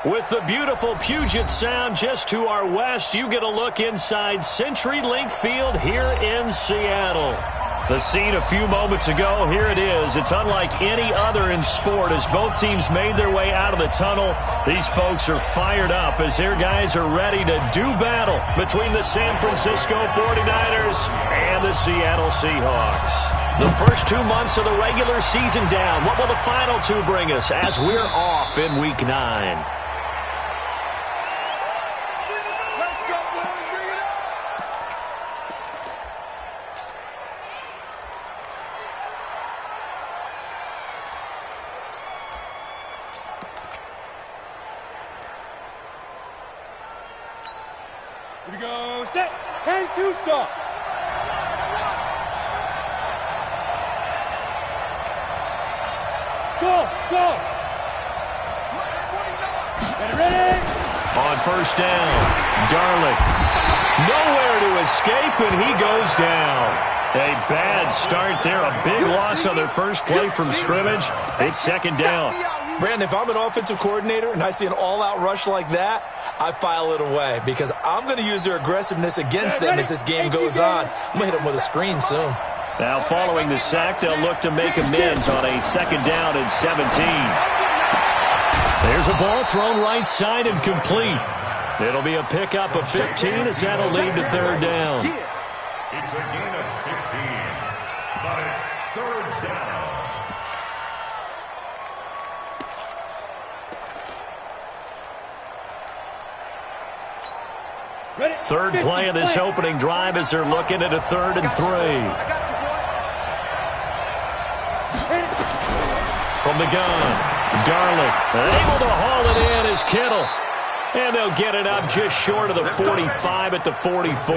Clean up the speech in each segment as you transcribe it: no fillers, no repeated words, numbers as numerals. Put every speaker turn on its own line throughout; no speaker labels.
With the beautiful Puget Sound just to our west, you get a look inside CenturyLink Field here in Seattle. The scene a few moments ago, here it is. It's unlike any other in sport as both teams made their way out of the tunnel. These folks are fired up as their guys are ready to do battle between the San Francisco 49ers and the Seattle Seahawks. The first 2 months of the regular season down. What will the final two bring us as we're off in Week 9?
Here we go, set, 10-2 stop. Go, go. Ready?
On first down, Darling. Nowhere to escape, and he goes down. A bad start there, a big loss on their first play from scrimmage. It's second down.
Brandon, if I'm an offensive coordinator and I see an all-out rush like that, I file it away because I'm going to use their aggressiveness against them as this game goes on. I'm going to hit them with a screen soon.
Now following the sack, they'll look to make amends on a second down and 17. There's a ball thrown right side and complete. It'll be a pickup of 15 as that'll lead to third down.
It's a gain of 15, but it's third down.
Third play of this opening drive as they're looking at a 3rd and 3. From the gun, Darling able to haul it in as Kittle. And they'll get it up just short of the 45 at the 44.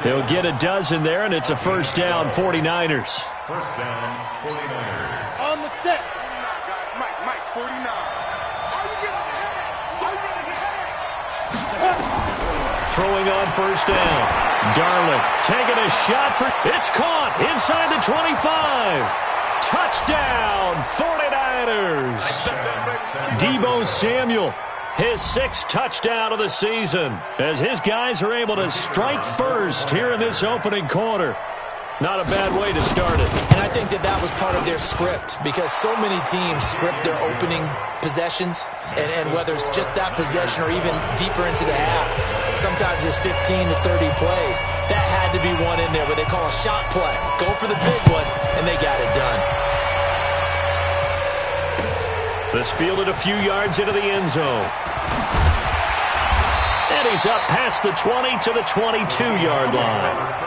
He'll get a dozen there, and it's a first down, 49ers.
First down, 49ers.
On the set.
Mike, 49.
Throwing on first down. Darling taking a shot for... It's caught inside the 25. Touchdown, 49ers. Deebo Samuel, his 6th touchdown of the season, as his guys are able to strike first here in this opening quarter. Not a bad way to start it.
And I think that was part of their script because so many teams script their opening possessions, and whether it's just that possession or even deeper into the half, sometimes it's 15 to 30 plays. That had to be one in there where they call a shot play. Go for the big one, and they got it done.
This fielded a few yards into the end zone. And he's up past the 20 to the 22-yard line.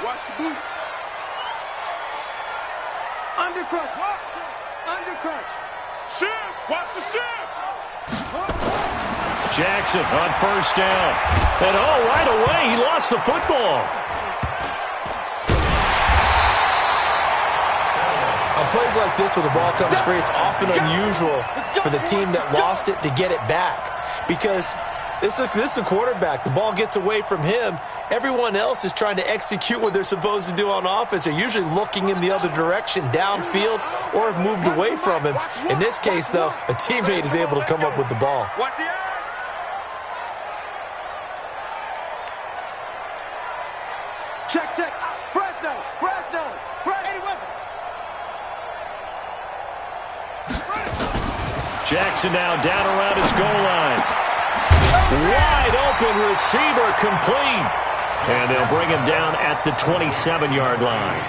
Watch the boot. Undercrunch. Shift. Watch the shift.
Jackson on first down. And right away, he lost the football.
On plays like this where the ball comes free, it's often unusual for the team that lost it to get it back because this is the quarterback. The ball gets away from him. Everyone else is trying to execute what they're supposed to do on offense. They're usually looking in the other direction, downfield, or have moved away from him. In this case, though, a teammate is able to come up with the ball.
Watch the eye. Check. Fresno.
Jackson now down around his goal line. Wide open receiver complete. And they'll bring him down at the 27-yard line.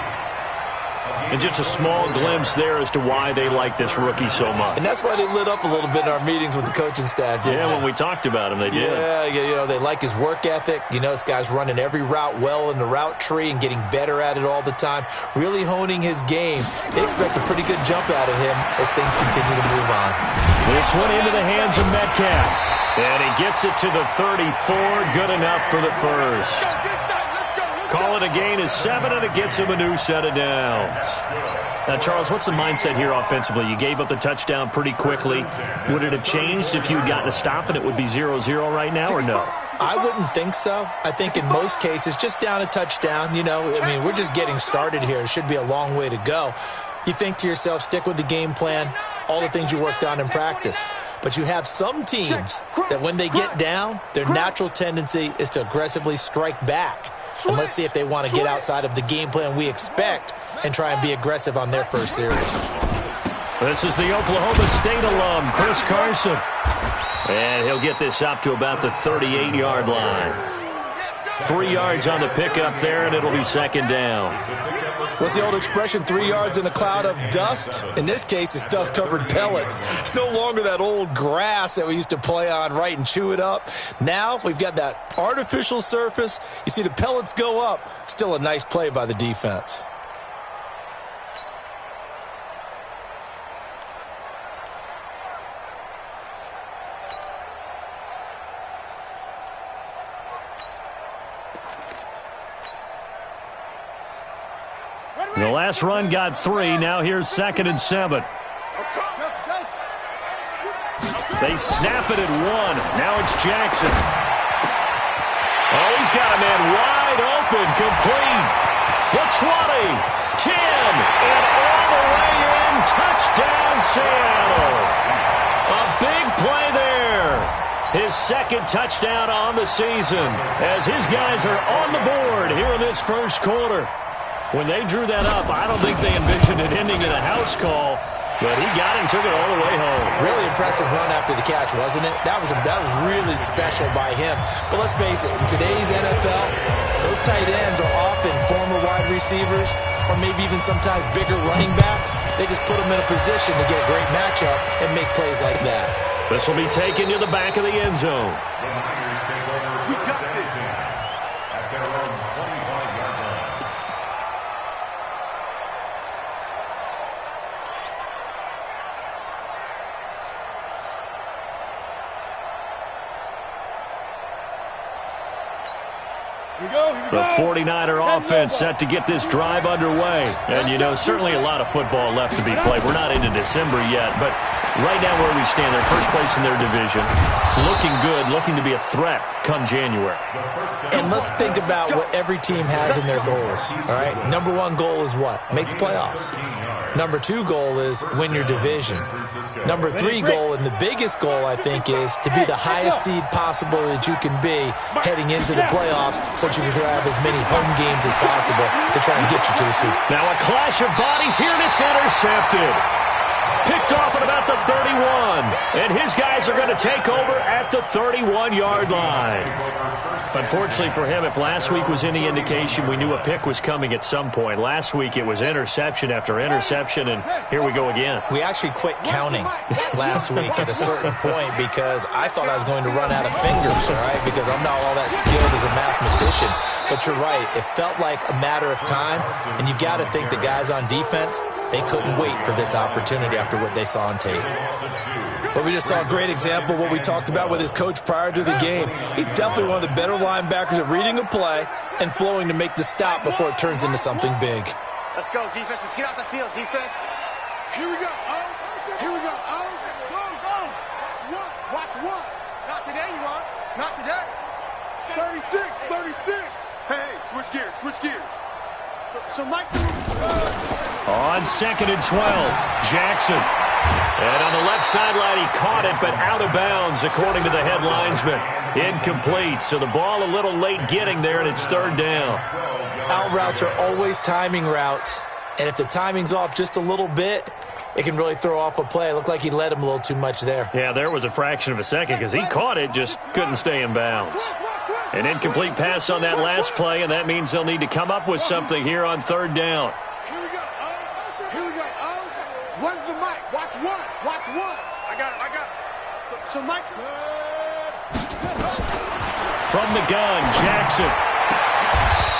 And just a small glimpse there as to why they like this rookie so much.
And that's why they lit up a little bit in our meetings with the coaching staff.
Yeah, when we talked about him, they did.
Yeah, they like his work ethic. This guy's running every route well in the route tree and getting better at it all the time, really honing his game. They expect a pretty good jump out of him as things continue to move on.
This one into the hands of Metcalf. And he gets it to the 34. Good enough for the first. Call it a gain of 7, and it gets him a new set of downs. Now, Charles, what's the mindset here offensively? You gave up the touchdown pretty quickly. Would it have changed if you had gotten a stop and it would be 0-0 right now, or no?
I wouldn't think so. I think in most cases, just down a touchdown, we're just getting started here. It should be a long way to go. You think to yourself, stick with the game plan, all the things you worked on in practice. But you have some teams that when they get down, their natural tendency is to aggressively strike back. And let's see if they want to get outside of the game plan we expect and try and be aggressive on their first series.
This is the Oklahoma State alum, Chris Carson. And he'll get this up to about the 38-yard line. 3 yards on the pickup there, and it'll be second down.
What's the old expression, 3 yards in a cloud of dust? In this case, it's dust-covered pellets. It's no longer that old grass that we used to play on, right, and chew it up. Now we've got that artificial surface. You see the pellets go up. Still a nice play by the defense.
The last run got 3. Now here's 2nd and 7. They snap it at 1. Now it's Jackson. Oh, he's got a man wide open, complete. The 20, 10, and all the way in. Touchdown, Seattle. A big play there. His 2nd touchdown on the season as his guys are on the board here in this first quarter. When they drew that up, I don't think they envisioned it ending in a house call, but he got it and took it all the way home.
Really impressive run after the catch, wasn't it? That was really special by him. But let's face it, in today's NFL, those tight ends are often former wide receivers or maybe even sometimes bigger running backs. They just put them in a position to get a great matchup and make plays like that.
This will be taken to the back of the end zone.
We got this.
At their own 25-yard line.
The 49er offense set to get this drive underway. And, certainly a lot of football left to be played. We're not into December yet, but right now where we stand, they're first place in their division. Looking good, looking to be a threat come January.
And let's think about what every team has in their goals, all right? Number 1 goal is what? Make the playoffs. Number 2 goal is win your division. Number 3 goal, and the biggest goal, I think, is to be the highest seed possible that you can be heading into the playoffs so that you can have as many home games as possible to try and get you to the Super Bowl.
Now a clash of bodies here, and it's intercepted. Picked off at about the 31. And his guys are going to take over at the 31-yard line. Unfortunately for him, if last week was any indication, we knew a pick was coming at some point. Last week it was interception after interception, and here we go again.
We actually quit counting last week at a certain point because I thought I was going to run out of fingers, all right, because I'm not all that skilled as a mathematician. But you're right. It felt like a matter of time, and you got to think the guys on defense, they couldn't wait for this opportunity after what they saw on tape. But we just saw a great example of what we talked about with his coach prior to the game. He's definitely one of the better linebackers at reading a play and flowing to make the stop before it turns into something big.
Let's go, defense. Let's get off the field, defense.
Here we go. Oh, here we go. Oh, go, go. Watch one. Not today, you are. Not today. 36. Hey, switch gears. So Mike's
On 2nd and 12, Jackson. And on the left sideline, he caught it, but out of bounds, according to the head linesman. Incomplete, so the ball a little late getting there, and it's 3rd down.
Out routes are always timing routes, and if the timing's off just a little bit, it can really throw off a play. It looked like he led him a little too much there.
Yeah, there was a fraction of a second because he caught it, just couldn't stay in bounds. An incomplete pass on that last play, and that means they'll need to come up with something here on 3rd down.
Here we go. One's the mic. Watch one. I got it. So Mike's
from the gun, Jackson.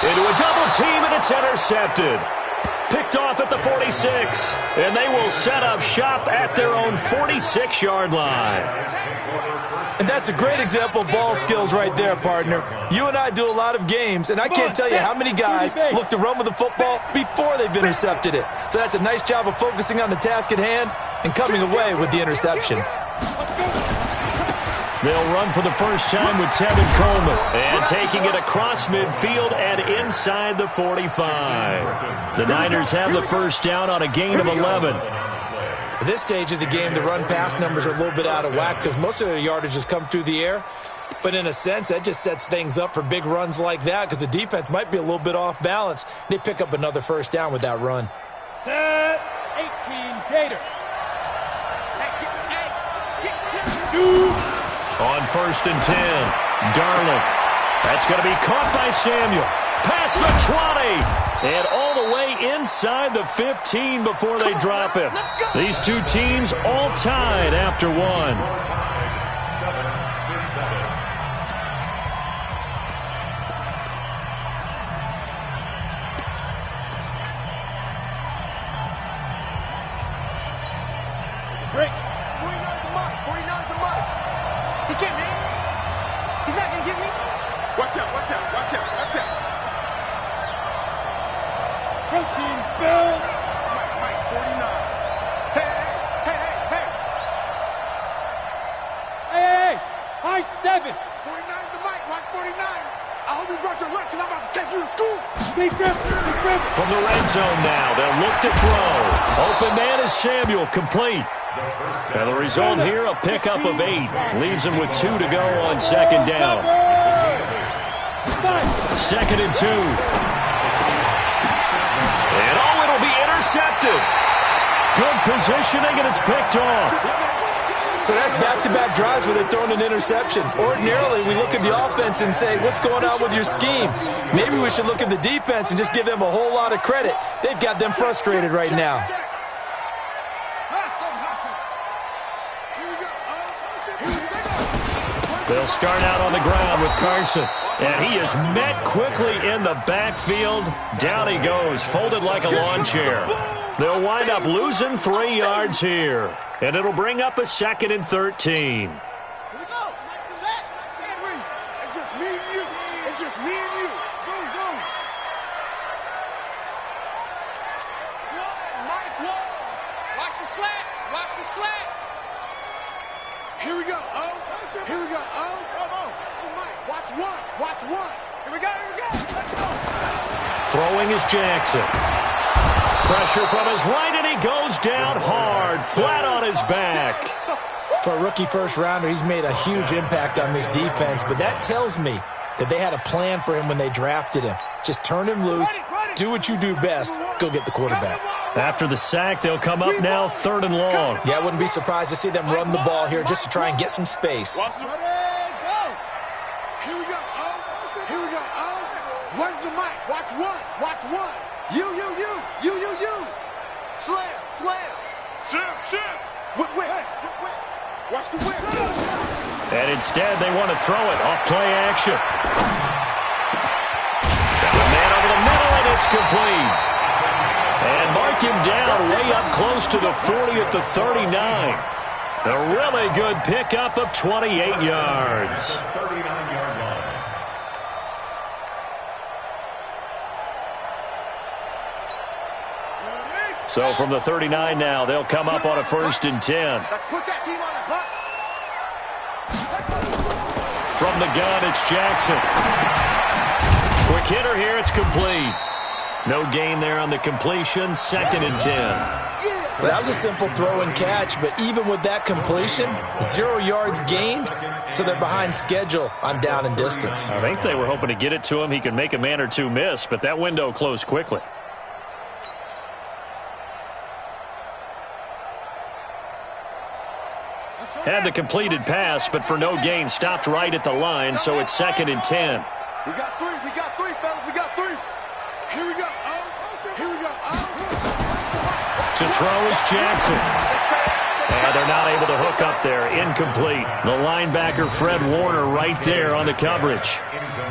Into a double team, and it's intercepted. Picked off at the 46. And they will set up shop at their own 46-yard line.
And that's a great example of ball skills right there, partner. You and I do a lot of games, and I can't tell you how many guys look to run with the football before they've intercepted it. So that's a nice job of focusing on the task at hand and coming away with the interception.
They'll run for the first time with Tevin Coleman. And taking it across midfield and inside the 45. The Niners have the first down on a gain of 11.
At this stage of the game, the run-pass numbers are a little bit out of whack because most of their yardage has come through the air. But in a sense, that just sets things up for big runs like that because the defense might be a little bit off balance. They pick up another first down with that run.
Set 18 Gator.
On first and 10, Darling. That's going to be caught by Samuel. Past the 20. And all the way inside the 15 before they drop him. These two teams all tied after one.
Breaks.
49's the mark. He can't, man. He's not going to get me. Watch out, watch out, watch out, watch out.
Protein spill.
Mike, 49. Hey.
Hey. High 7.
49's the mic. Watch 49. I hope you brought your lunch because I'm about to take you to school.
Big grip.
From the red zone now, they'll look to throw. Open man is Samuel, complete. And the result here, a pickup of 8. Leaves him with 2 to go on second down. Second and 2. And it'll be intercepted. Good positioning, and it's picked off.
So that's back-to-back drives where they've thrown an interception. Ordinarily, we look at the offense and say, what's going on with your scheme? Maybe we should look at the defense and just give them a whole lot of credit. They've got them frustrated right now.
They'll start out on the ground with Carson. And he is met quickly in the backfield. Down he goes, folded like a lawn chair. They'll wind up losing 3 yards here. And it'll bring up a second and 13.
Here we go. Set. Henry. It's just me and you. It's just me and you. Zoom. Mike, whoa. Watch the slat. Watch the slat. Here we go. Here we go. Come on. Mike, watch one. Watch one. Here we go. Let's go.
Throwing is Jackson. Pressure from his right, and he goes down hard, flat on his back.
For a rookie first-rounder, he's made a huge impact on this defense, but that tells me that they had a plan for him when they drafted him. Just turn him loose, do what you do best, go get the quarterback.
After the sack, they'll come up now 3rd and long.
Yeah, I wouldn't be surprised to see them run the ball here just to try and get some space.
Here we go. Here we go. Where's the mic? Watch one. Watch one. You. Slam. Shim. Wait. Watch the whip.
And instead, they want to throw it off play action. Got a man over the middle, and it's complete. And mark him down way up close to the 40 at the 39. A really good pickup of 28 yards.
39-yard line.
So from the 39 now, they'll come up on a 1st and 10.
Let's put that team on the bus.
From the gun, it's Jackson. Quick hitter here, it's complete. No gain there on the completion, 2nd and 10.
Well, that was a simple throw and catch, but even with that completion, 0 yards gained, so they're behind schedule on down and distance.
I think they were hoping to get it to him. He could make a man or two miss, but that window closed quickly. Had the completed pass, but for no gain, stopped right at the line, so it's 2nd and 10.
We got three, fellas. We got 3. Here we go. To
throw is Jackson. And they're not able to hook up there. Incomplete. The linebacker, Fred Warner, right there on the coverage.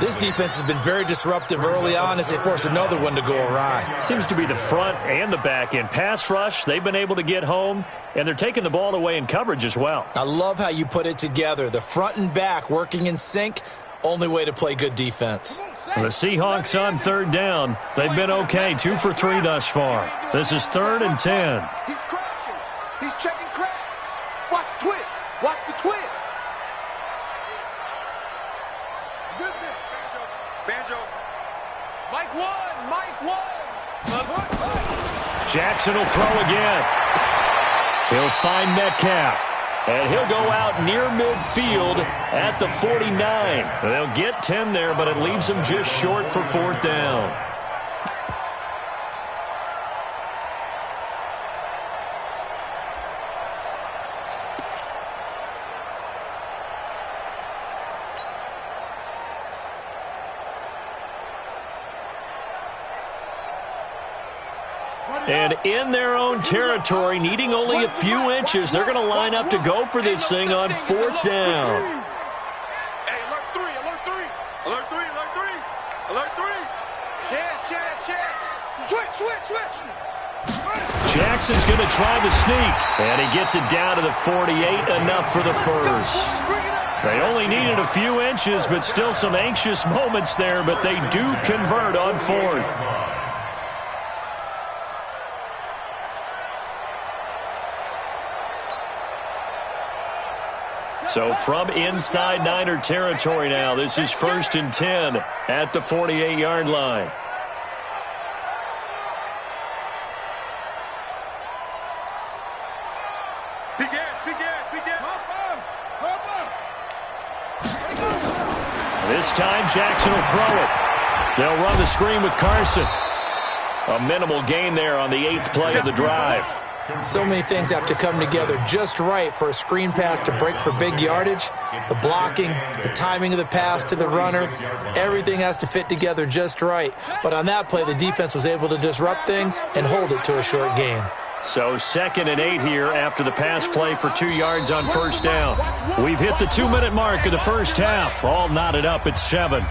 This defense has been very disruptive early on as they force another one to go awry.
Seems to be the front and the back end. Pass rush, they've been able to get home, and they're taking the ball away in coverage as well.
I love how you put it together. The front and back working in sync, only way to play good defense.
The Seahawks on third down. They've been okay, 2 for 3 thus far. This is 3rd and 10.
He's crashing. He's checking crack. Watch the twist. Watch the twist. Banjo. Mike one. Mike one.
Jackson will throw again. He'll find Metcalf. And he'll go out near midfield at the 49. They'll get 10 there, but it leaves them just short for 4th down. And in their own territory, needing only a few inches, they're going to line up to go for this thing on 4th down.
Hey, alert 3, alert 3. Alert 3, alert 3. Alert 3. Chance. Switch.
Jackson's going to try the sneak, and he gets it down to the 48, enough for the first. They only needed a few inches, but still some anxious moments there, but they do convert on 4th. So from inside Niner territory now, this is 1st and 10 at the 48-yard line.
Begin.
This time Jackson will throw it. They'll run the screen with Carson. A minimal gain there on the 8th play of the drive.
So many things have to come together just right for a screen pass to break for big yardage. The blocking, the timing of the pass to the runner, everything has to fit together just right. But on that play, the defense was able to disrupt things and hold it to a short gain.
So 2nd and 8 here after the pass play for 2 yards on 1st down. We've hit the 2-minute mark of the first half. All knotted up at 7.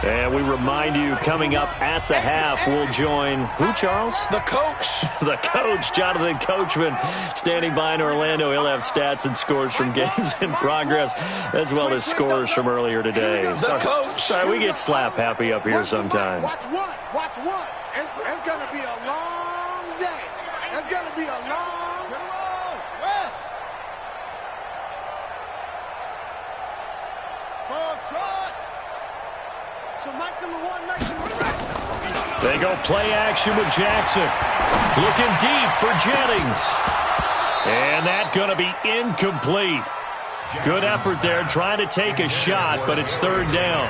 And we remind you, coming up at the half, we'll join who, Charles?
The coach.
The coach, Jonathan Coachman, standing by in Orlando. He'll have stats and scores from games in progress, as well as scores from earlier today.
The coach.
Sorry, we get slap happy up here sometimes.
Watch one. It's going to be a long day. It's going to be a long West. Ball shot. So Mike's number 1, Mike's number 2.
They go play action with Jackson. Looking deep for Jennings. And that's going to be incomplete. Good effort there, trying to take a shot, but it's 3rd down.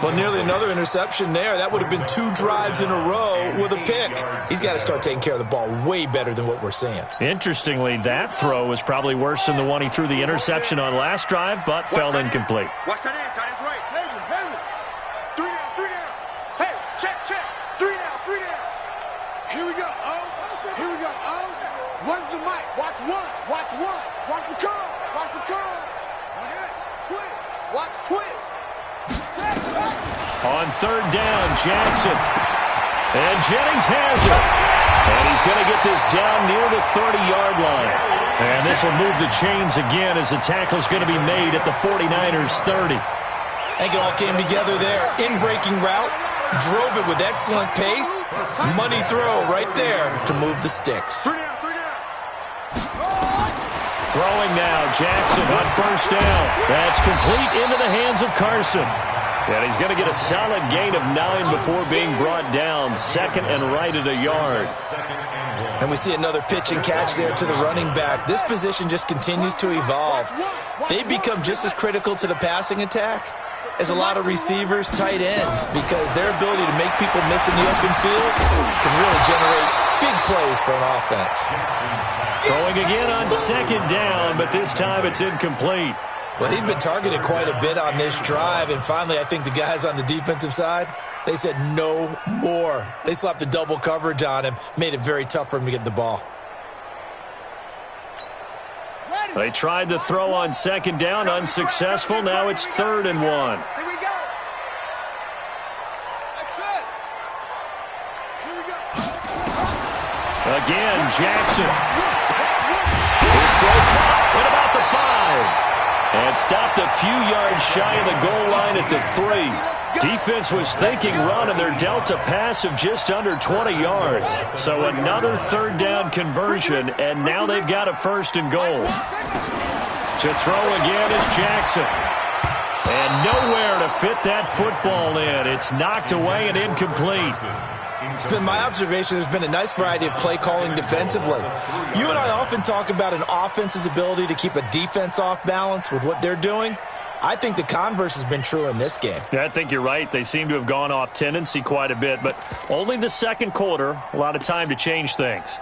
Well, nearly another interception there. That would have been 2 drives in a row with a pick. He's got to start taking care of the ball way better than what we're seeing.
Interestingly, that throw was probably worse than the one he threw the interception on last drive, but fell incomplete.
Watch that end, tight end's right. Hey. 3 down. Hey, check. 3 down. Here we go. One's the mic. Watch one. Watch the curl. Okay. Twist. Watch twist.
On 3rd down, Jackson. And Jennings has it. And he's going to get this down near the 30-yard line. And this will move the chains again as the tackle's going to be made at the 49ers' 30.
I think it all came together there. In-breaking route, drove it with excellent pace. Money throw right there to move the sticks.
3 down.
Throwing now, Jackson on 1st down. That's complete into the hands of Carson. And he's going to get a solid gain of 9 before being brought down. 2nd and right at a yard.
And we see another pitch and catch there to the running back. This position just continues to evolve. They become just as critical to the passing attack as a lot of receivers, tight ends, because their ability to make people miss in the open field can really generate big plays for an offense.
Throwing again on 2nd down, but this time it's incomplete.
Well, he's been targeted quite a bit on this drive, and finally I think the guys on the defensive side, they said no more. They slapped the double coverage on him, made it very tough for him to get the ball.
They tried to throw on second down, unsuccessful. Now it's 3rd and 1.
Here we go. That's it. Here we go.
Again, Jackson. His throw caught at about the 5. And stopped a few yards shy of the goal line at the 3. Defense was thinking run, and they're dealt a pass of just under 20 yards. So another 3rd down conversion, and now they've got a 1st and goal. To throw again is Jackson. And nowhere to fit that football in. It's knocked away and incomplete.
It's been my observation there's been a nice variety of play calling defensively. You and I often talk about an offense's ability to keep a defense off balance with what they're doing. I think the converse has been true in this game.
Yeah, I think you're right. They seem to have gone off tendency quite a bit, but only the second quarter, a lot of time to change things.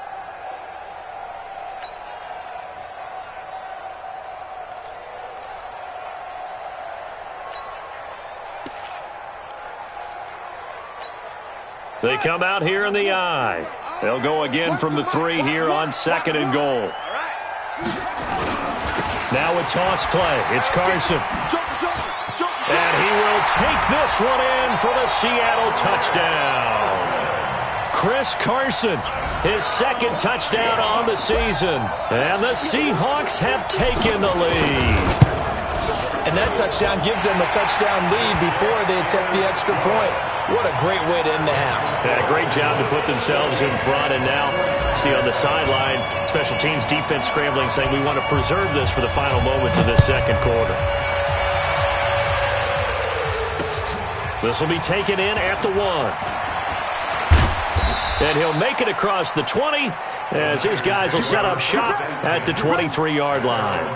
They come out here in the I. They'll go again from the 3 here on 2nd and goal. Now a toss play. It's Carson. And he will take this one in for the Seattle touchdown. Chris Carson, his 2nd touchdown on the season. And the Seahawks have taken the lead.
And that touchdown gives them a touchdown lead before they attempt the extra point. What a great way to end the half.
Yeah, great job to put themselves in front. And now, see on the sideline, special teams defense scrambling, saying we want to preserve this for the final moments of this second quarter. This will be taken in at the 1. And he'll make it across the 20 as his guys will set up shop at the 23-yard line.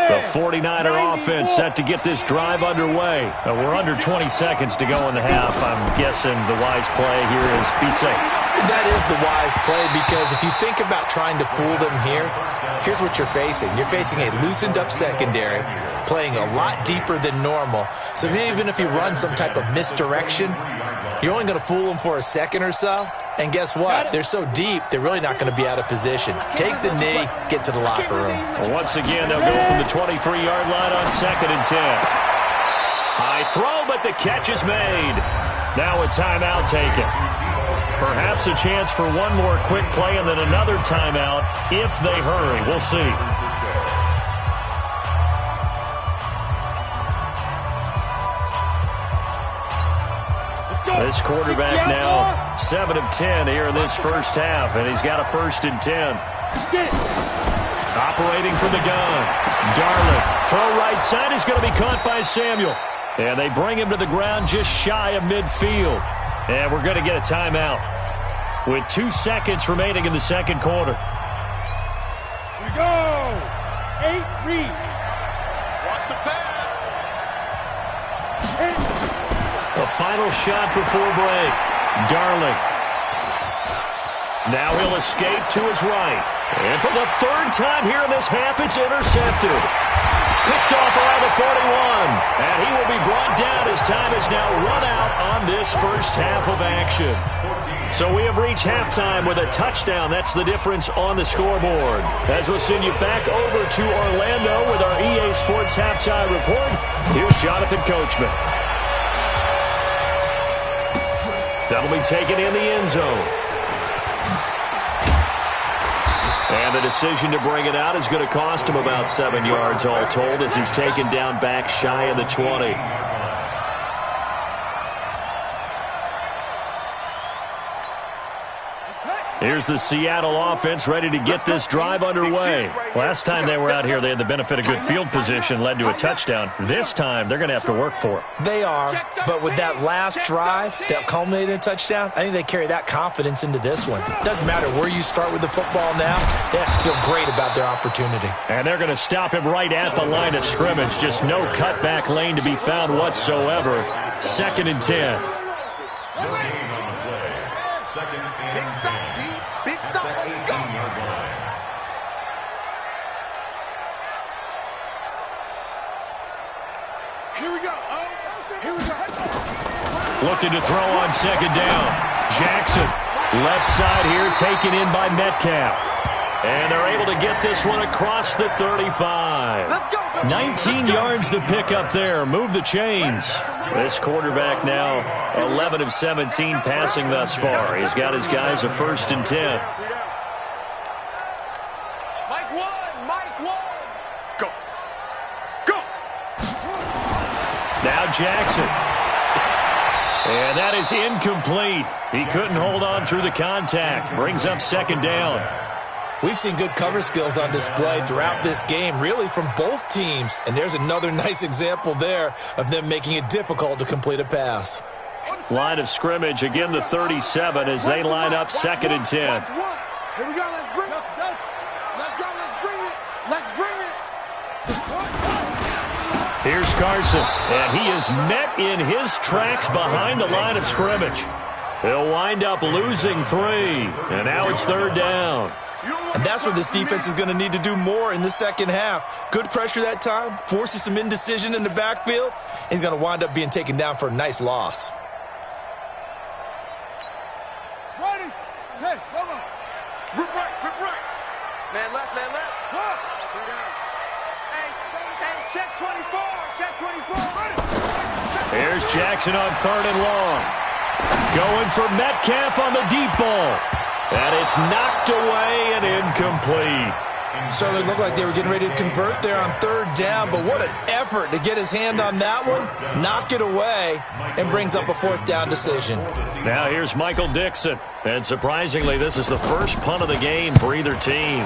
The 49er offense set to get this drive underway. We're under 20 seconds to go in the half. I'm guessing the wise play here is be safe.
That is the wise play, because if you think about trying to fool them here, here's what you're facing. You're facing a loosened up secondary, playing a lot deeper than normal. So even if you run some type of misdirection, you're only going to fool them for a second or so. And guess what? They're so deep, they're really not going to be out of position. Take the knee, get to the locker room.
Well, once again, they'll go from the 23-yard line on 2nd and 10. High throw, but the catch is made. Now a timeout taken. Perhaps a chance for one more quick play and then another timeout if they hurry. We'll see. This quarterback now 7 of 10 here in this first half, and he's got a 1st and 10. Operating from the gun. Darling, throw right side is going to be caught by Samuel. And they bring him to the ground just shy of midfield. And we're going to get a timeout with 2 seconds remaining in the second quarter.
Here we go. 8 read.
Watch the pass.
A final shot before break. Darling. Now he'll escape to his right. And for the 3rd time here in this half, it's intercepted. Picked off around the 41. And he will be brought down as time is now run out on this first half of action. So we have reached halftime with a touchdown. That's the difference on the scoreboard. As we'll send you back over to Orlando with our EA Sports Halftime Report, here's Jonathan Coachman. That'll be taken in the end zone. And the decision to bring it out is going to cost him about 7 yards all told as he's taken down back shy of the 20. Here's the Seattle offense ready to get this drive underway. Last time they were out here, they had the benefit of good field position, led to a touchdown. This time, they're going to have to work for it.
They are, but with that last drive that culminated in a touchdown, I think they carry that confidence into this one. Doesn't matter where you start with the football now, they have to feel great about their opportunity.
And they're going to stop him right at the line of scrimmage. Just no cutback lane to be found whatsoever. 2nd and 10.
Big stop, let's go. Here we go. Oh, here we go.
Looking to throw on second down. Jackson, left side here, taken in by Metcalf. And they're able to get this one across the 35. 19 yards to pick up there. Move the chains. This quarterback now 11 of 17 passing thus far. He's got his guys a 1st and 10.
Mike 1. Go. Go.
Now Jackson. And that is incomplete. He couldn't hold on through the contact. Brings up second down.
We've seen good cover skills on display throughout this game, really from both teams. And there's another nice example there of them making it difficult to complete a pass.
Line of scrimmage, again the 37 as they line up 2nd and 10.
Here we go. Let's bring it. Let's go. Let's bring it. Let's bring it.
Here's Carson, and he is met in his tracks behind the line of scrimmage. He'll wind up losing 3, and now it's 3rd down.
And that's what this defense is going to need to do more in the second half. Good pressure that time, forces some indecision in the backfield. He's going to wind up being taken down for a nice loss.
Ready? Hey, hold on. Rip right. Man left. Huh? Hey, check 24. Ready?
Here's Jackson on 3rd and long. Going for Metcalf on the deep ball. And it's knocked away and incomplete.
Certainly looked like they were getting ready to convert there on 3rd down, but what an effort to get his hand on that one, knock it away, and brings up a 4th down decision.
Now here's Michael Dixon. And surprisingly, this is the first punt of the game for either team.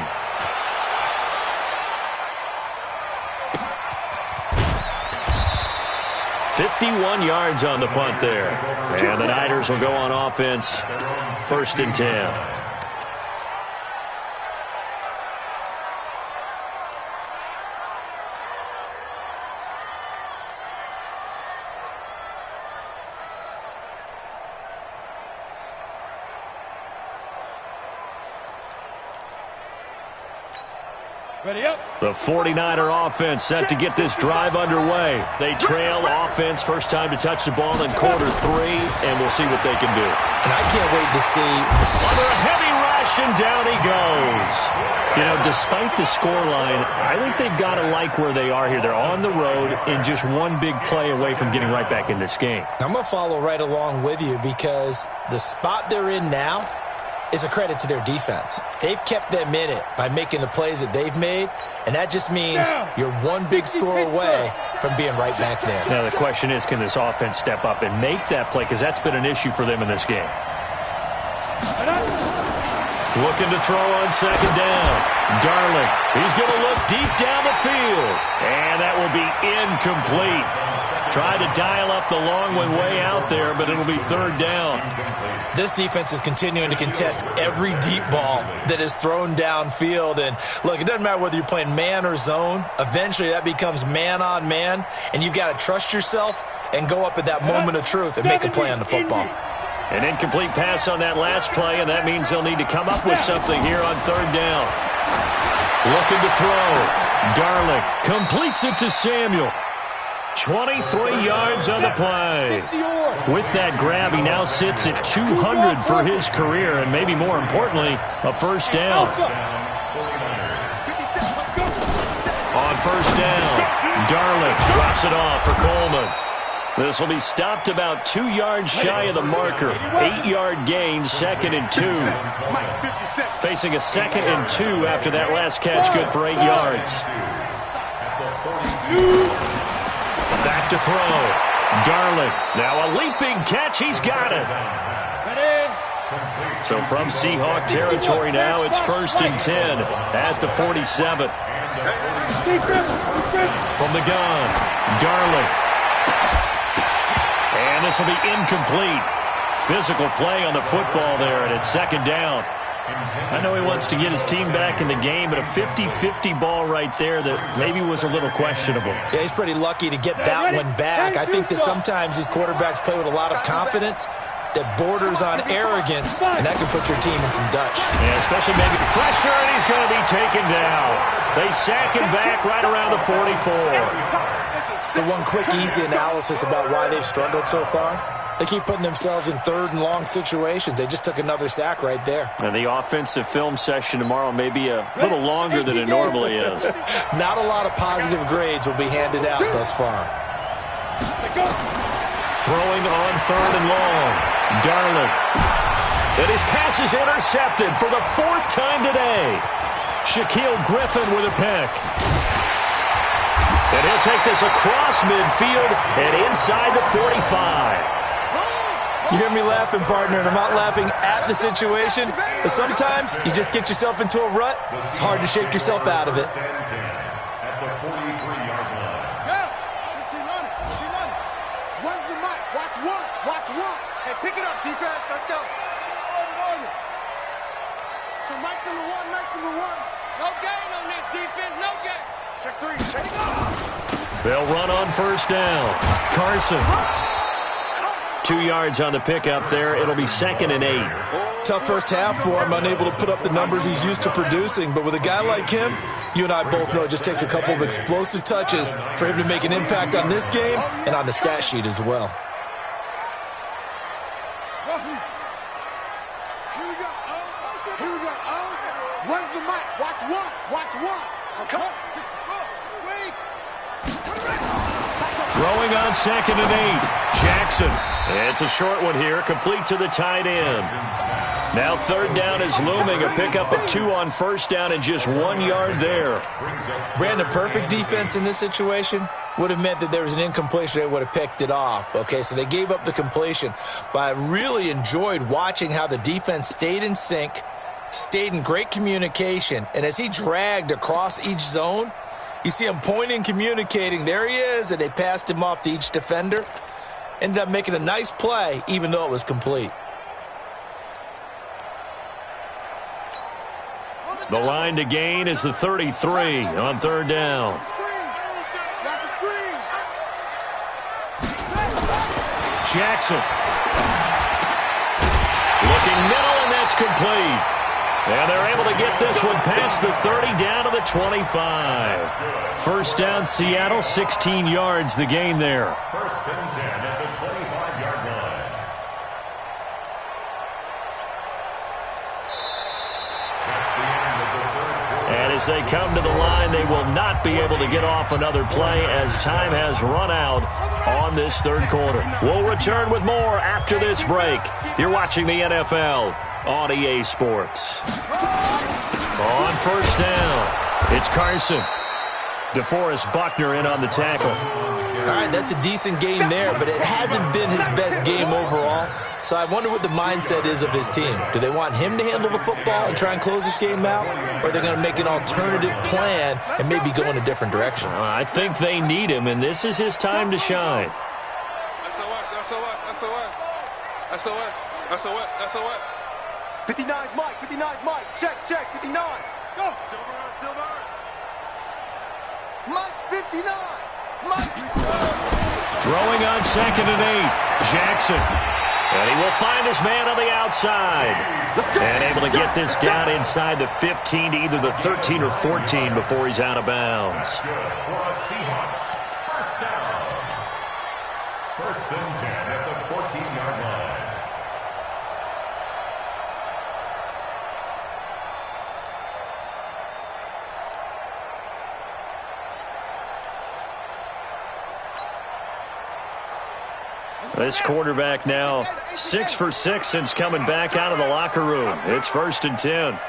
$51 yards on the punt there. And the Niners will go on offense, 1st and 10.
Ready up.
The 49er offense set to get this drive underway. They trail offense, first time to touch the ball in quarter 3, and we'll see what they can do.
And I can't wait to see.
Under a heavy rush, and down he goes. You know, despite the scoreline, I think they've got to like where they are here. They're on the road and just one big play away from getting right back in this game.
I'm going to follow right along with you because the spot they're in now is a credit to their defense. They've kept them in it by making the plays that they've made, and that just means you're one big score away from being right back there.
Now the question is, can this offense step up and make that play? Because that's been an issue for them in this game. Looking to throw on second down. Darling, he's going to look deep down the field, and that will be incomplete. Tried to dial up the long one way out there, but it'll be 3rd down.
This defense is continuing to contest every deep ball that is thrown downfield. And look, it doesn't matter whether you're playing man or zone. Eventually that becomes man on man, and you've got to trust yourself and go up at that moment of truth and make a play on the football.
An incomplete pass on that last play, and that means they'll need to come up with something here on 3rd down. Looking to throw. Darling completes it to Samuel. 23 yards on the play. With that grab, he now sits at 200 for his career, and maybe more importantly, a 1st down. On 1st down, Darling drops it off for Coleman. This will be stopped about 2 yards shy of the marker. 8-yard gain, 2nd and 2. Facing a 2nd and 2 after that last catch, good for 8 yards. Back to throw. Darling. Now a leaping catch. He's got it. So from Seahawk territory now, it's 1st and 10 at the 47. From the gun, Darling. And this will be incomplete. Physical play on the football there, and it's 2nd down. I know he wants to get his team back in the game, but a 50-50 ball right there that maybe was a little questionable.
Yeah, he's pretty lucky to get that one back. I think that sometimes these quarterbacks play with a lot of confidence that borders on arrogance, and that can put your team in some Dutch.
Yeah, especially maybe the pressure, and he's going to be taken down. They sack him back right around the 44.
So one quick, easy analysis about why they've struggled so far. They keep putting themselves in third and long situations. They just took another sack right there.
And the offensive film session tomorrow may be a little longer than it normally is.
Not a lot of positive grades will be handed out thus far.
Throwing on third and long. Darling. And his pass is intercepted for the fourth time today. Shaquille Griffin with a pick. And he'll take this across midfield and inside the 45.
You hear me laughing, partner, and I'm not laughing at the situation, but sometimes you just get yourself into a rut. It's hard to shake yourself out of it.
At the 43-yard line.
Yeah. 15 on it. 15 on it. One's the mic. Watch one. Watch one.
Hey, pick it up, defense. Let's go.
So Mike's number one. Mike's number one. No gain on this defense. No gain.
Check three. Check it out.
They'll run on first down. Carson. 2 yards on the pickup there. It'll be 2nd and 8.
Tough first half for him, unable to put up the numbers he's used to producing. But with a guy like him, you and I both know it just takes a couple of explosive touches for him to make an impact on this game and on the stat sheet as well.
Here we go. Oh. Here we go. Oh. One's the mic. Watch one. Watch one. Oh, come on. Wait.
Throwing on 2nd and 8. Jackson. It's a short one here, complete to the tight end. Now 3rd down is looming, a pickup of 2 on first down and just 1 yard there.
Brandon, perfect defense in this situation would have meant that there was an incompletion. They would have picked it off. Okay, so they gave up the completion. But I really enjoyed watching how the defense stayed in sync, stayed in great communication, and as he dragged across each zone, you see him pointing, communicating. There he is, and they passed him off to each defender. Ended up making a nice play, even though it was complete.
The line to gain is the 33 on 3rd down. Jackson. Looking middle, and that's complete. And they're able to get this one past the 30 down to the 25. First down, Seattle, 16 yards the gain there.
1st and 10 at the 25-yard line. That's the end of the 3rd quarter.
And as they come to the line, they will not be able to get off another play as time has run out on this 3rd quarter. We'll return with more after this break. You're watching the NFL on EA Sports. On first down, it's Carson. DeForest Buckner in on the tackle.
All right, that's a decent game there, but it hasn't been his best game overall. So I wonder what the mindset is of his team. Do they want him to handle the football and try and close this game out? Or are they going to make an alternative plan and maybe go in a different direction?
I think they need him, and this is his time to shine.
SOS. 59's Mike. 59's Mike. Check. 59. Go. Silver. Mike's 59. Mike.
Throwing on 2nd and 8. Jackson. And he will find his man on the outside. And able to get this down inside the 15 to either the 13 or 14 before he's out of bounds.
For our Seahawks, first down. 1st and 10 at the 14-yard line.
This quarterback now 6 for 6 since coming back out of the locker room. It's 1st and 10.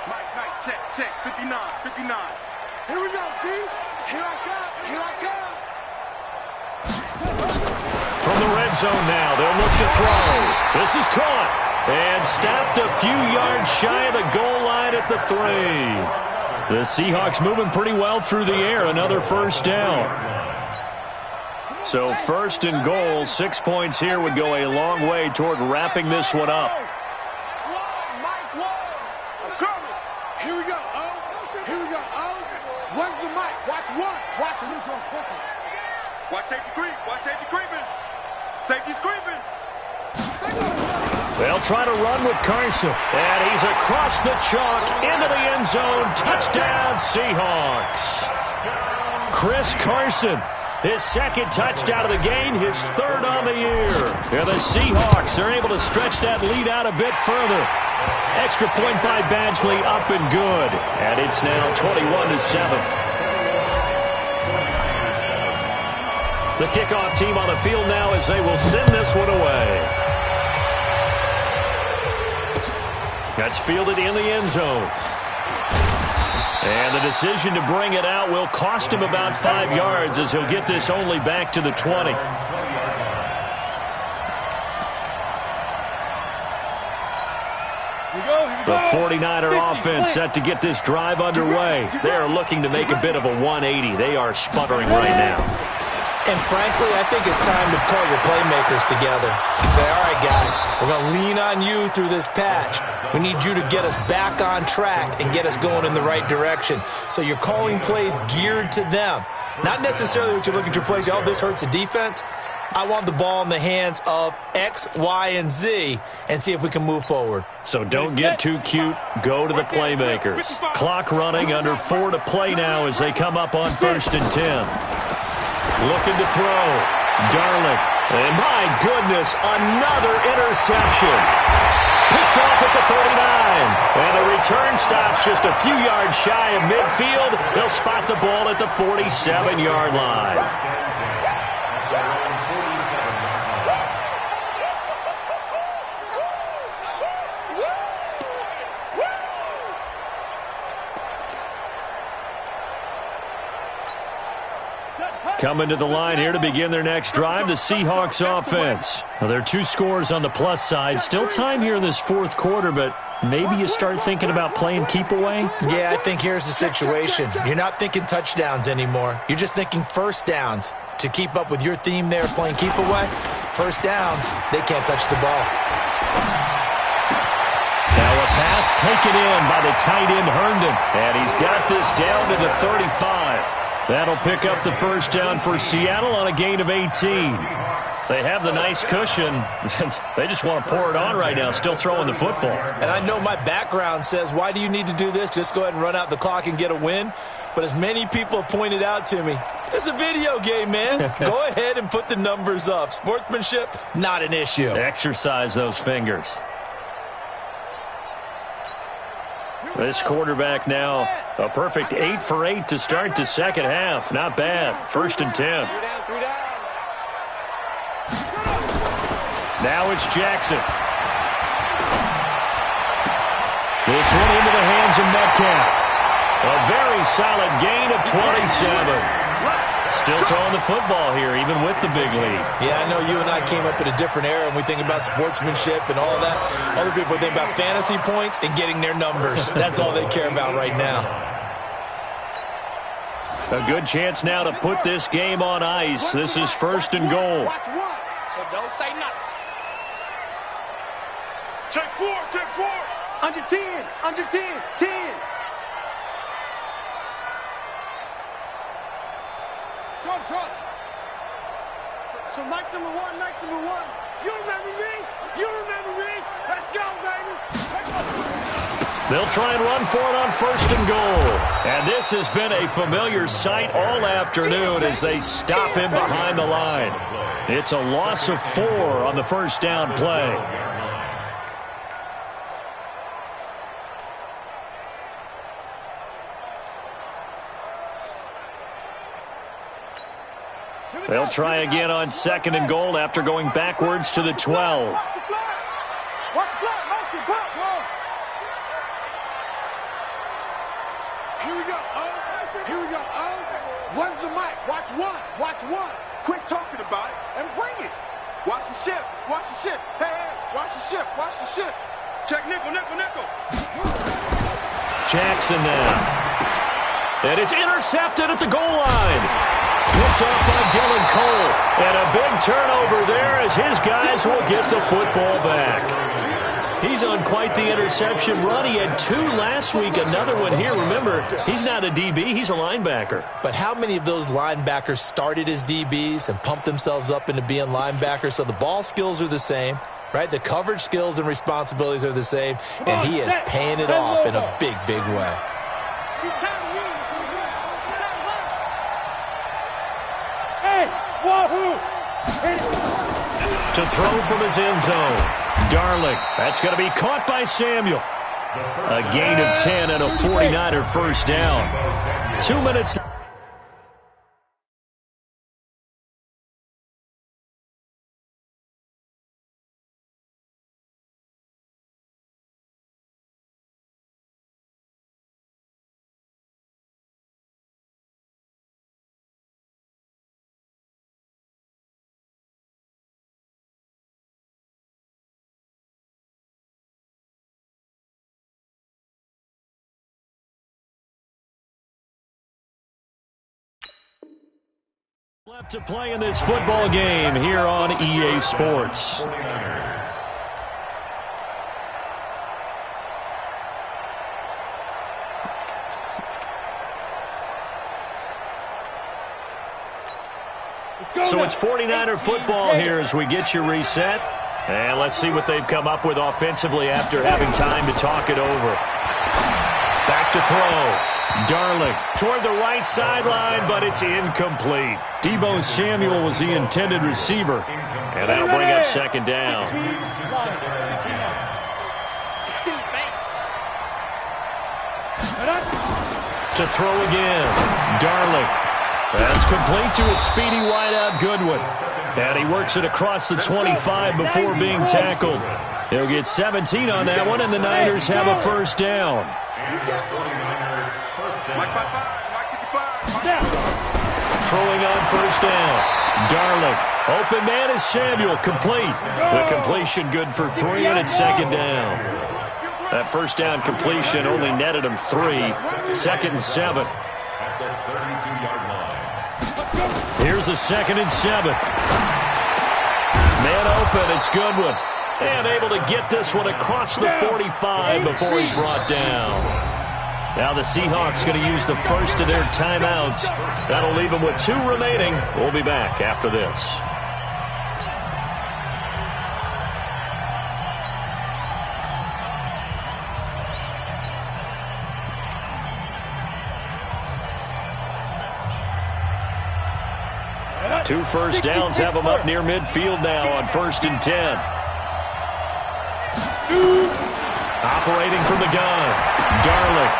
Mike, check. 59. Here we go, D. Here I come.
From the red zone now, they'll look to throw. This is caught and stopped a few yards shy of the goal line at the 3. The Seahawks moving pretty well through the air. Another first down. So 1st and goal, 6 points here would go a long way toward wrapping this one up.
Mike, I'm coming. Here we go. One's the mic. Watch one. Watch safety creeping. Safety's creeping.
They'll try to run with Carson. And he's across the chalk into the end zone. Touchdown, Seahawks. Chris Carson. His second touchdown of the game, his third on the year. Here the Seahawks are able to stretch that lead out a bit further. Extra point by Badgley, up and good. And it's now 21-7. The kickoff team on the field now as they will send this one away. That's fielded in the end zone. And the decision to bring it out will cost him about 5 yards as he'll get this only back to the 20. The 49er offense set to get this drive underway. They are looking to make a bit of a 180. They are sputtering right now.
And frankly, I think it's time to call your playmakers together and say, all right, guys, we're going to lean on you through this patch. We need you to get us back on track and get us going in the right direction. So you're calling plays geared to them. Not necessarily what you look at your plays, oh, this hurts the defense. I want the ball in the hands of X, Y, and Z and see if we can move forward.
So don't get too cute. Go to the playmakers. Clock running, under 4 to play now as they come up on 1st and 10. Looking to throw. Darling. And my goodness, another interception. Picked off at the 39. And the return stops just a few yards shy of midfield. They'll spot the ball at the 47-yard line. Coming to the line here to begin their next drive, the Seahawks offense. Well, there are 2 scores on the plus side. Still time here in this 4th quarter, but maybe you start thinking about playing keep away?
Yeah, I think here's the situation. You're not thinking touchdowns anymore. You're just thinking first downs. To keep up with your theme there, playing keep away, first downs, they can't touch the ball.
Now a pass taken in by the tight end Herndon. And he's got this down to the 35. That'll pick up the first down for Seattle on a gain of 18. They have the nice cushion. They just want to pour it on right now, still throwing the football.
And I know my background says, why do you need to do this? Just go ahead and run out the clock and get a win. But as many people have pointed out to me, this is a video game, man. Go ahead and put the numbers up. Sportsmanship, not an issue.
Exercise those fingers. This quarterback now, a perfect 8 for 8 to start the second half. Not bad. 1st and 10. Now it's Jackson. This one into the hands of Metcalf. A very solid gain of 27. Still throwing the football here, even with the big lead.
Yeah, I know you and I came up in a different era, and we think about sportsmanship and all that. Other people think about fantasy points and getting their numbers. That's all they care about right now.
A good chance now to put this game on ice. This is 1st and goal.
Watch one, so don't say nothing.
Take 4, take 4.
Under 10, under 10, 10. Short. So Mike's number one. You remember me. Let's go, baby.
They'll try and run for it on 1st and goal. And this has been a familiar sight all afternoon as they stop him behind the line. It's a loss of 4 on the first down play. They'll try again on 2nd and goal after going backwards to the 12.
Watch the block, motion, block, ball. Here we go, One's the mic. Watch one. Quit talking about it and bring it. Watch the ship. Hey, watch the ship. Check nickel.
Jackson now. And it's intercepted at the goal line. Picked off by Dylan Cole. And a big turnover there as his guys will get the football back. He's on quite the interception run. He had 2 last week, another one here. Remember, he's not a DB, he's a linebacker.
But how many of those linebackers started as DBs and pumped themselves up into being linebackers? So the ball skills are the same, right? The coverage skills and responsibilities are the same. And he is paying it off in a big, big way.
To throw from his end zone. Darling. That's going to be caught by Samuel. A gain of 10 and a 49er first down. 2 minutes. Left to play in this football game here on EA Sports. So it's 49er football here as we get you reset. And let's see what they've come up with offensively after having time to talk it over. Back to throw. Darling toward the right sideline, but it's incomplete. Deebo Samuel was the intended receiver, and that'll bring up second down. To throw again. Darling. That's complete to a speedy wideout Goodwin. And he works it across the 25 before being tackled. He'll get 17 on that one, and the Niners have a first down. Throwing on first down. Darling. Open man is Samuel. Complete. The completion good for 3, and it's second down. That first down completion only netted him 3. Second and 7. Here's a second and 7. Man open. It's Goodwin. And able to get this one across the 45 before he's brought down. Now the Seahawks going to use the first of their timeouts. That'll leave them with 2 remaining. We'll be back after this. Two first downs have them up near midfield now on 1st and 10. Operating from the gun. Darling.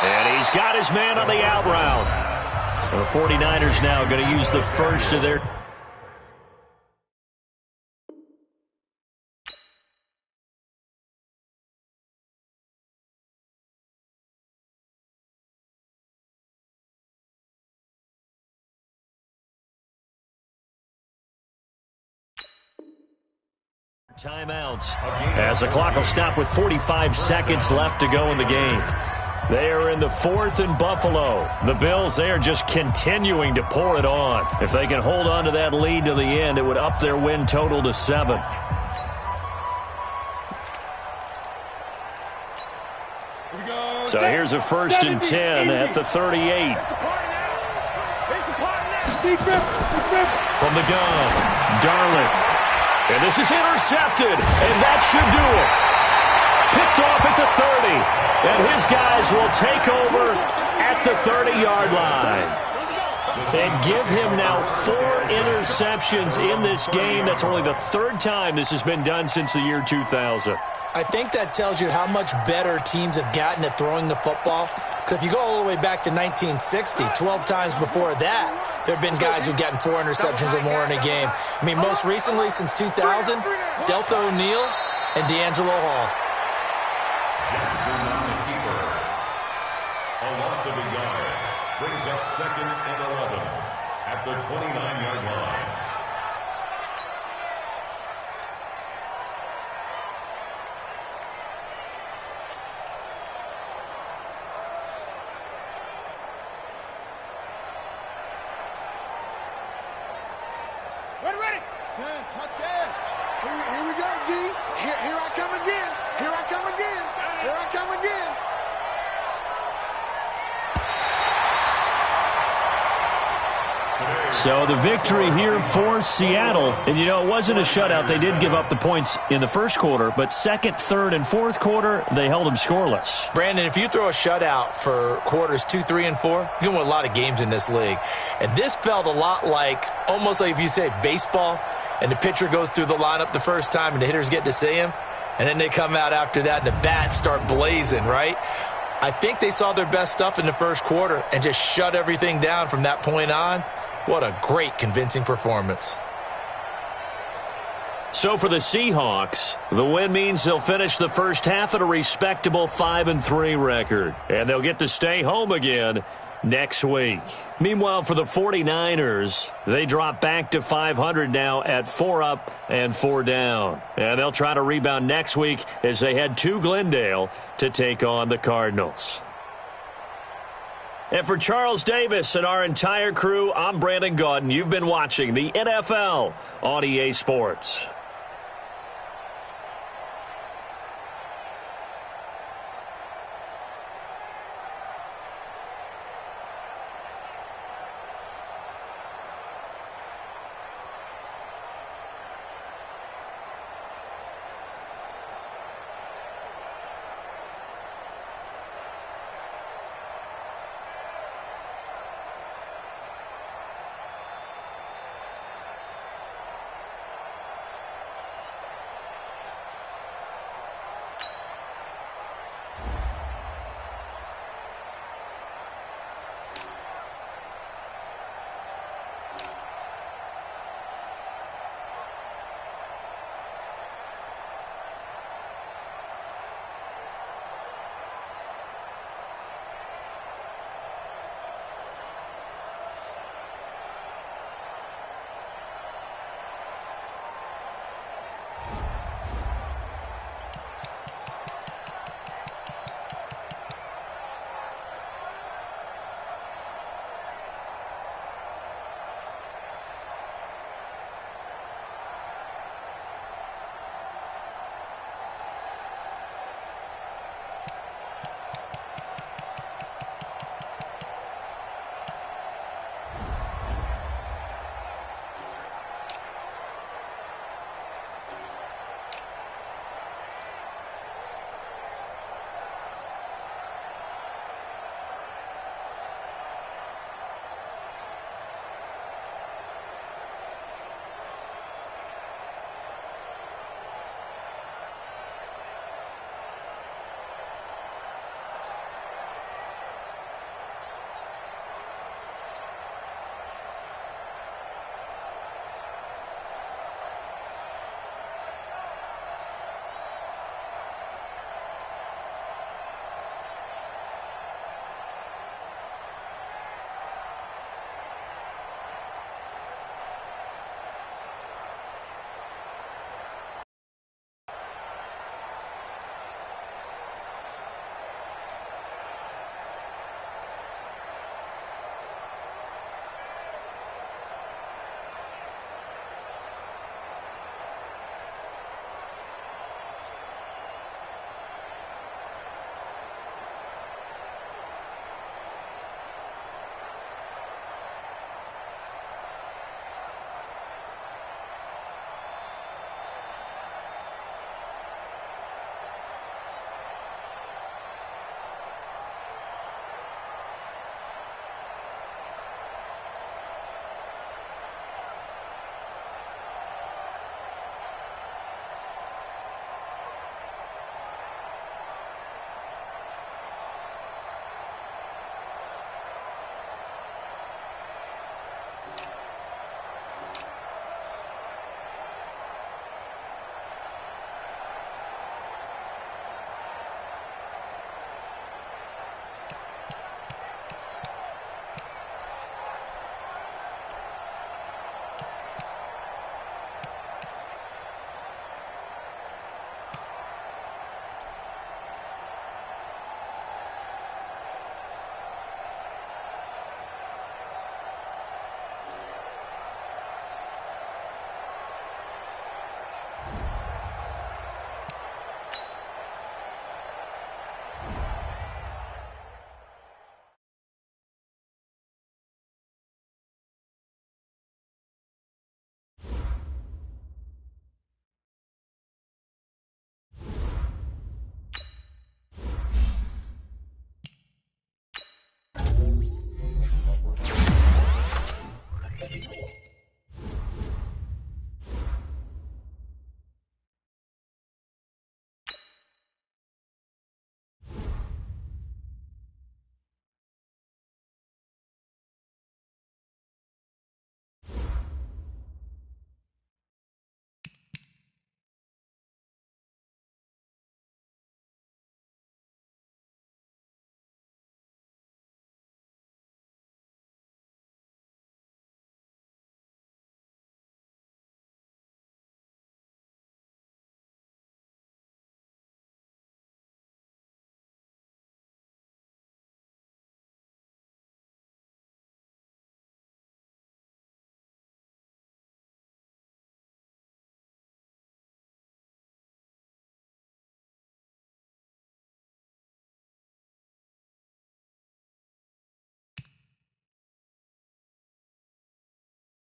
And he's got his man on the out route. The 49ers now going to use the first of their... timeouts as the clock will stop with 45 seconds left to go in the game. They are in the 4th in Buffalo. The Bills, they are just continuing to pour it on. If they can hold on to that lead to the end, it would up their win total to 7. So here's a 1st and 10 at the 38. From the gun, Darling. And this is intercepted, and that should do it. Picked off at the 30, and his guys will take over at the 30-yard line. And give him now 4 interceptions in this game. That's only the 3rd time this has been done since the year 2000.
I think that tells you how much better teams have gotten at throwing the football. Because if you go all the way back to 1960, 12 times before that, there have been guys who've gotten 4 interceptions or more in a game. I mean, most recently, since 2000, Deltha O'Neal and D'Angelo Hall.
A loss of a yard brings up 2nd and 11 at the 29-yard line.
Ready. 10, touchdown. Here we go, D. Here I come again. Here I come again. Here I come again.
Today
So the victory here for Seattle. And, you know, it wasn't a shutout. They did give up the points in the first quarter, but second, third, and fourth quarter, they held them scoreless.
Brandon, if you throw a shutout for quarters 2, 3, and 4, you can win a lot of games in this league. And this felt a lot like, almost like if you say baseball, and the pitcher goes through the lineup the first time and the hitters get to see him, and then they come out after that and the bats start blazing, right? I think they saw their best stuff in the first quarter and just shut everything down from that point on. What a great, convincing performance.
So for the Seahawks, the win means they'll finish the first half at a respectable 5-3 record. And they'll get to stay home again next week. Meanwhile, for the 49ers, they drop back to 500 now at 4 up and 4 down. And they'll try to rebound next week as they head to Glendale to take on the Cardinals. And for Charles Davis and our entire crew, I'm Brandon Gaudin. You've been watching the NFL on EA Sports.